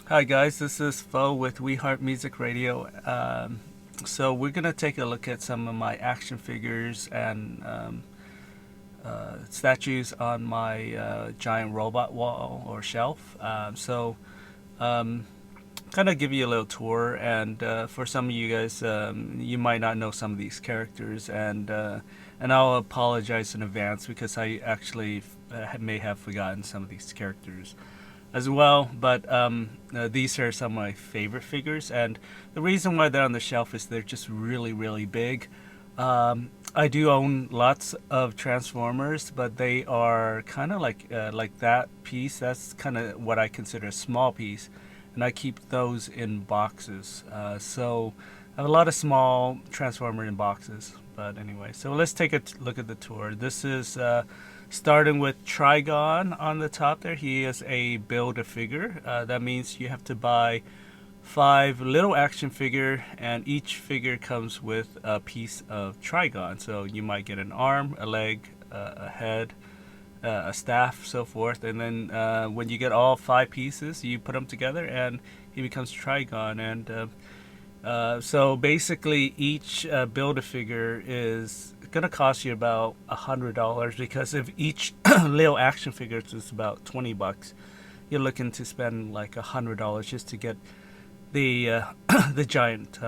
Hi guys, this is Fo with We Heart Music Radio. So we're gonna take a look at some of my action figures and statues on my giant robot wall or shelf. Um, Kind of give you a little tour, and for some of you guys, you might not know some of these characters, and I'll apologize in advance because I actually may have forgotten some of these characters as well. But these are some of my favorite figures, and the reason why they're on the shelf is they're just really, really big. I do own lots of Transformers, but they are kind of like that piece. That's kind of what I consider a small piece, and I keep those in boxes. So I have a lot of small Transformer in boxes. But anyway, so let's take a look at the tour. This is starting with Trigon on the top there. He is a build-a-figure. That means you have to buy 5 little action figure, and each figure comes with a piece of Trigon. So you might get an arm, a leg, a head, a staff, so forth. And then when you get all 5 pieces, you put them together, and he becomes Trigon. And so basically, each build-a-figure is gonna cost you about $100 because if each little action figure is about $20, you're looking to spend like $100 just to get the the giant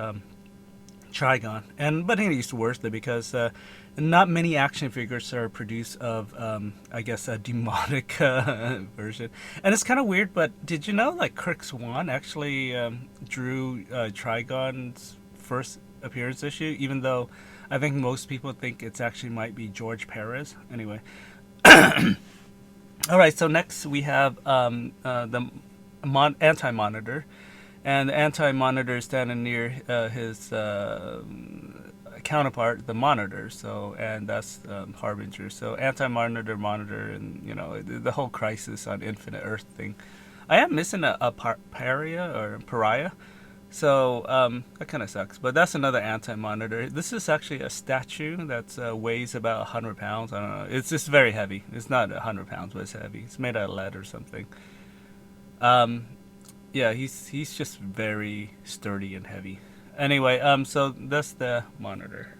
Trigon. And but it's worth it because not many action figures are produced of I guess a demonic version. And it's kind of weird, but did you know like Kirk Swan actually drew Trigon's first appearance issue, even though I think most people think it's actually might be George Perez. Anyway, all right. So next we have the anti-monitor, and the anti-monitor is standing near his counterpart, the monitor. So, and that's Harbinger. So, anti-monitor, monitor, and the whole Crisis on Infinite Earth thing. I am missing a paria or pariah. So that kind of sucks. But that's another anti-monitor. This is actually a statue that weighs about 100 pounds. I don't know. It's just very heavy. It's not 100 pounds, but it's heavy. It's made out of lead or something. Um, yeah, he's just very sturdy and heavy. Anyway, so that's the monitor.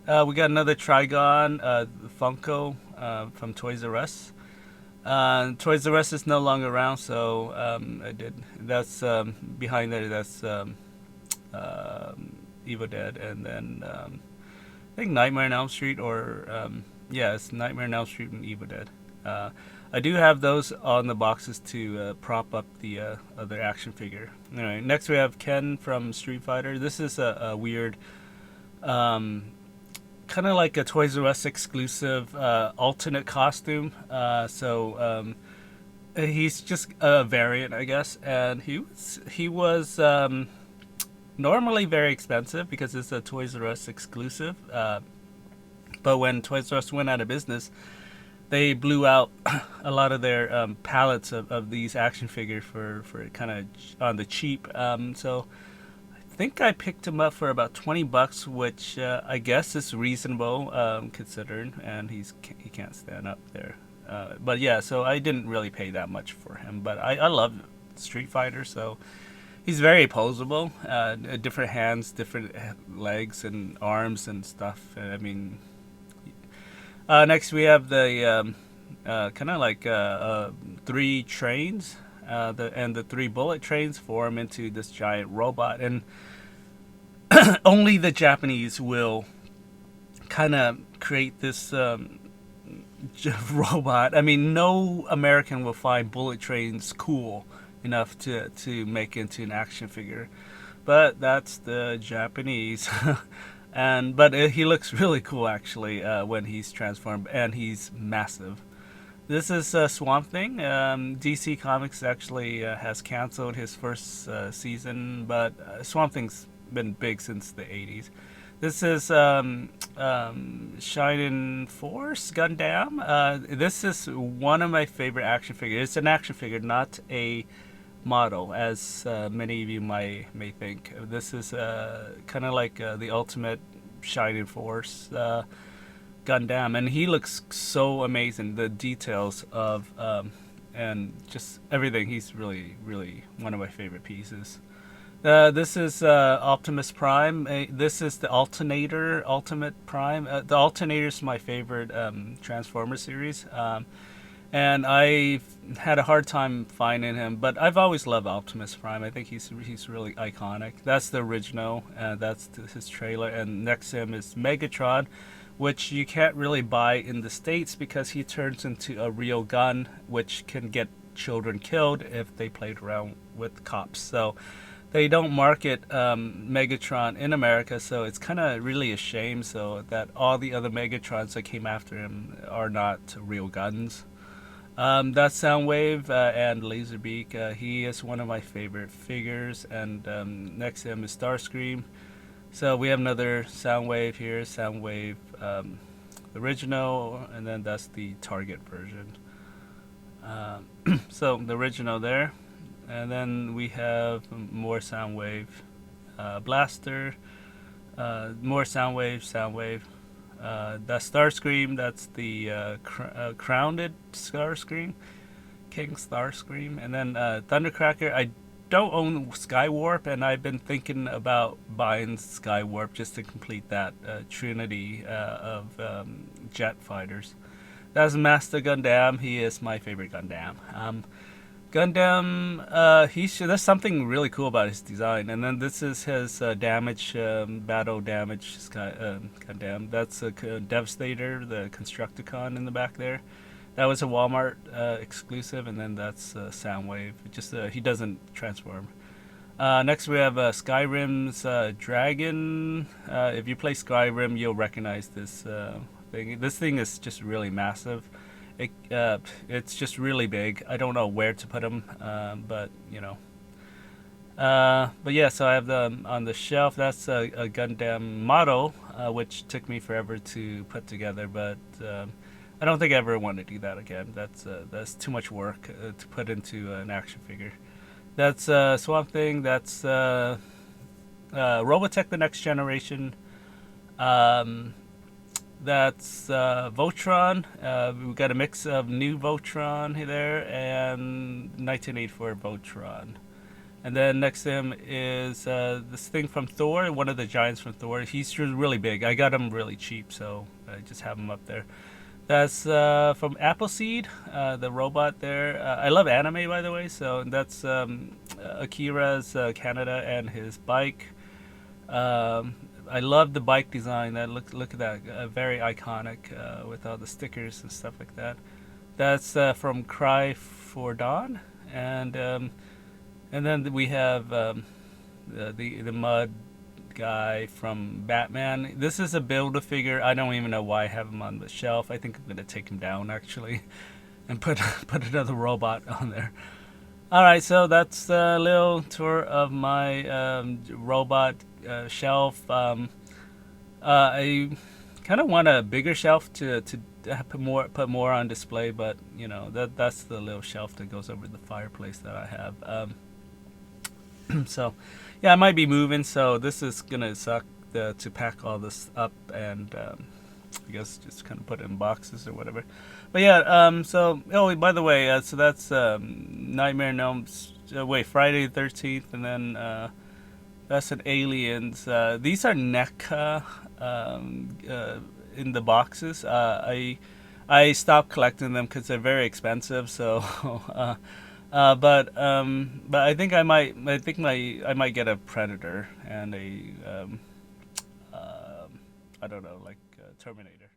We got another Trigon, Funko from Toys R Us. Toys R Us is no longer around, so I did. That's behind there. That's Evil Dead, and then I think Nightmare on Elm Street, or yeah, it's Nightmare on Elm Street and Evil Dead. I do have those on the boxes to prop up the other action figure. Anyway, next we have Ken from Street Fighter. This is a weird, kind of like a Toys R Us exclusive alternate costume. He's just a variant, I guess, and he was normally very expensive because it's a Toys R Us exclusive. But when Toys R Us went out of business, they blew out a lot of their pallets of these action figures for kind of on the cheap. So I think I picked them up for about $20, which I guess is reasonable considering. And he can't stand up there. But yeah, so I didn't really pay that much for him. But I love Street Fighter, so he's very posable. Different hands, different legs and arms and stuff. I mean, next we have the kind of like 3 trains, the 3 bullet trains form into this giant robot, and only the Japanese will kind of create this robot. I mean, no American will find bullet trains cool enough to make into an action figure, but that's the Japanese. And but he looks really cool actually when he's transformed, and he's massive. This is Swamp Thing. DC Comics actually has canceled his first season, but Swamp Thing's been big since the 80s. This is Shining Force Gundam. This is one of my favorite action figures. It's an action figure, not a model, as many of you may think. This is kind of like the ultimate Shining Force Gundam, and he looks so amazing. The details of and just everything. He's really one of my favorite pieces. This is Optimus Prime. This is the Alternator, Ultimate Prime. The Alternator is my favorite Transformer series. And I had a hard time finding him, but I've always loved Optimus Prime. I think he's really iconic. That's the original, and that's his trailer. And next to him is Megatron, which you can't really buy in the States because he turns into a real gun, which can get children killed if they played around with cops. So they don't market Megatron in America, so it's kind of really a shame. So that all the other Megatrons that came after him are not real guns. That's Soundwave and Laserbeak. He is one of my favorite figures, and next to him is Starscream. So we have another Soundwave here, Soundwave original, and then that's the Target version. So the original there, and then we have more Soundwave Blaster, more Soundwave. That's Starscream. That's the crowned Starscream, King Starscream, and then Thundercracker. I don't own Skywarp, and I've been thinking about buying Skywarp just to complete that trinity of jet fighters. That's Master Gundam. He is my favorite Gundam. Gundam, there's something really cool about his design. And then this is his damage, battle damage Gundam. That's a Devastator, the Constructicon in the back there. That was a Walmart exclusive, and then that's Soundwave. He doesn't transform. Next we have Skyrim's Dragon. If you play Skyrim, you'll recognize this thing. This thing is just really massive. It's just really big. I don't know where to put them, but you know. But yeah, so I have them on the shelf. That's a Gundam model, which took me forever to put together, but I don't think I ever want to do that again. That's too much work to put into an action figure. That's Swamp Thing. That's Robotech: The Next Generation. That's Voltron. We've got a mix of new Voltron there and 1984 Voltron. And then next to him is this thing from Thor, one of the giants from Thor. He's really big. I got him really cheap, so I just have him up there. That's from Appleseed, the robot there. I love anime, by the way, so that's Akira's Canada and his bike. I love the bike design. Look at that, very iconic with all the stickers and stuff like that. That's from Cry for Dawn, and then we have the mud guy from Batman. This is a Build-A-Figure. I don't even know why I have him on the shelf. I think I'm gonna take him down actually, and put another robot on there. All right, so that's a little tour of my robot shelf. I kind of want a bigger shelf to put more on display, but you know that's the little shelf that goes over the fireplace that I have. So yeah, I might be moving, so this is gonna suck to pack all this up and I guess just kind of put it in boxes or whatever. But yeah, so by the way, so that's Nightmare Gnomes. Friday the 13th, and then that's an Aliens. These are NECA in the boxes. I stopped collecting them because they're very expensive. So, but I think I might get a Predator and a I don't know, like Terminator.